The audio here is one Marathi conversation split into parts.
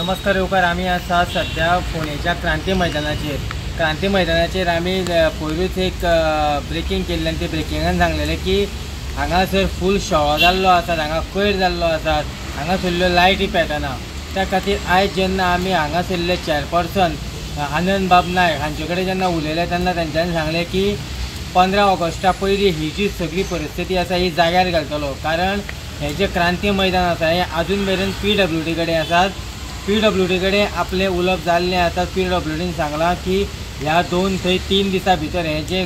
नमस्कार येवकार. आमी आसा सध्या पुणेच्या क्रांती मैदानाचेर आमी पयरूच एक ब्रेकिंग केल्ली आनी ते ब्रेकिंगान सांगलेलें की हांगासर फूल शळो जाल्लो आसा, हांगा कोयर जाल्लो आसा, हांगासरल्यो लायटी पेटना. त्या खातीर आयज जेन्ना आमी हांगासरले चेअरपर्सन आनंद बाब नायक हांचे कडेन जेन्ना उलयले तेन्ना तांच्यांनी सांगलें की 15 ऑगस्टा पयलीं ही जी सगळी परिस्थिती आसा ही जाग्यार घालतलो. कारण हे जे क्रांती मैदान आसा हे अजून मेरेन PWD कडेन आसात. PWD कडेन आपले उलोवप जाल्लें आतां. PWDन सांगलां की ह्या 2 ते 3 दिसां भितर हें जे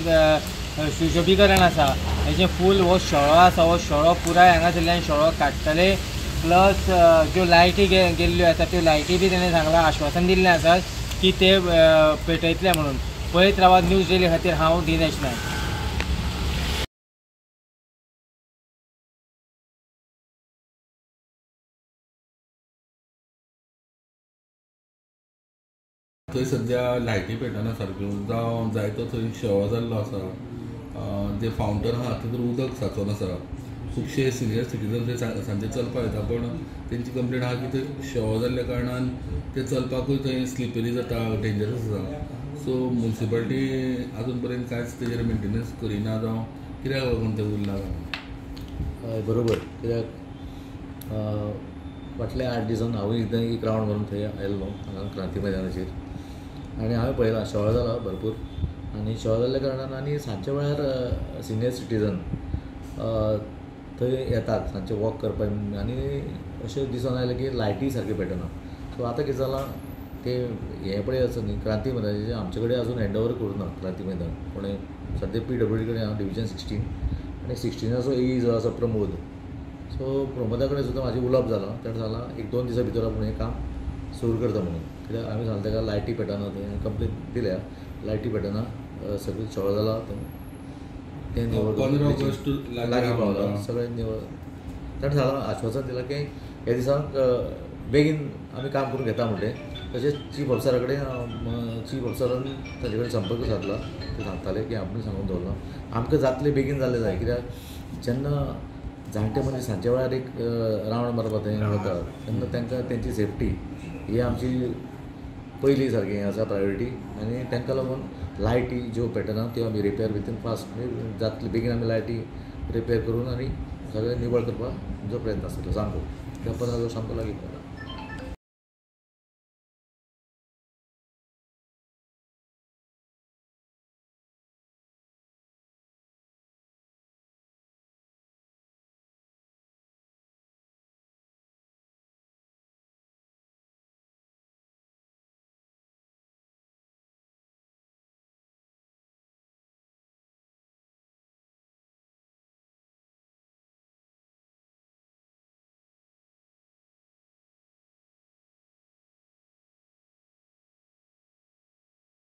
सुशोभीकरण आसा हेजें फूल हो शळो आसा हो शळो पुराय हांगासरल्यान शळो काडटले. प्लस ज्यो लायटी गेल्ल्यो आसा त्यो लायटी बी तेणें सांगलां, आश्वासन दिल्लें आसा की ते पेटयतले म्हणून. पळयत रावात न्यूज डेली खातीर हांव दिनेश नायक. थंय सद्या लायटी पेटना सारक्यो जावं जायतो थंय शळो जाल्लो आसा. जे फावंटन आहा तातूंत उदक सांचून आसा. खुबशे सिनियर सिटीजन ते सांजे चलपाक येता पण तेंची कंप्लेन आहा की थंय शळो जाल्ल्या कारणान ते चलपाकूय थंय स्लिपरी जाता, डेंजरस आसा. सो म्युनिसिपालिटी अजून पर्यंत कांयच तेजेर मेंटेनन्स करिना जावं कित्याक लागून तें उरलां हय बरोबर. कित्याक फाटल्या 8 दिसान हांवूय एकदां एक रावंड मारून थंय आयल्लो हांगा क्रांती मैदानाचेर आनी हांवें पळयलां शळो जाला भरपूर. आनी शळो जाल्ल्या कारणान आनी सांजच्या वेळार सिनियर सिटीजन थंय येतात सांजचे वॉक करपाक आनी अशें दिसून आयलें की लायटी सारकी पेटना. सो आतां कितें जालां ते हें पळय आसा न्ही क्रांती मैदानाचें आमचे कडेन अजून हँड ओवर करूं ना क्रांती मैदान. पूण सद्या PWD कडेन हांव डिविजन 16 आनी 16 AE जो आसा प्रमोद. सो प्रमोदा कडेन सुद्दां म्हाजें उलोवप जालां. ताणें सांगलां 1-2 दिसां भितर आपूण हें काम सुरू करता म्हणून. कित्याक आमी सांगलें ताका लायटी पेटना थंय हांवें कंप्लेन दिल्या लायटी पेटना सगळें शळो जाला तें निवळ 15 ऑगस्ट लागीं पावला सगळें निवळ. ताणें सांगलां आश्वासन दिलां की हे दिसाक बेगीन आमी काम करून घेता म्हणलें. तशेंच चीफ ऑफिसरा कडेन चीफ ऑफिसरान ताजे कडेन संपर्क सादला. ते सांगताले की आमी सांगून दवरलां आमकां जातलें बेगीन जालें जाय. कित्याक जेन्ना जाणटे मनीस सांजच्या वेळार एक रावंड मारपाक थंय वता तेन्ना तांकां तेंची सेफ्टी ही आमची पयली सारकी हें आसा प्रायोरिटी. आनी तांकां लागून लायटी ज्यो पेटना त्यो आमी रिपेर विथीन फास्ट जातले बेगीन आमी लायटी रिपेर करून आनी सगळें निवळ करपाक जो प्रयत्न आसतलो सामको. 15 ऑगस्ट सामको लागीं पावला.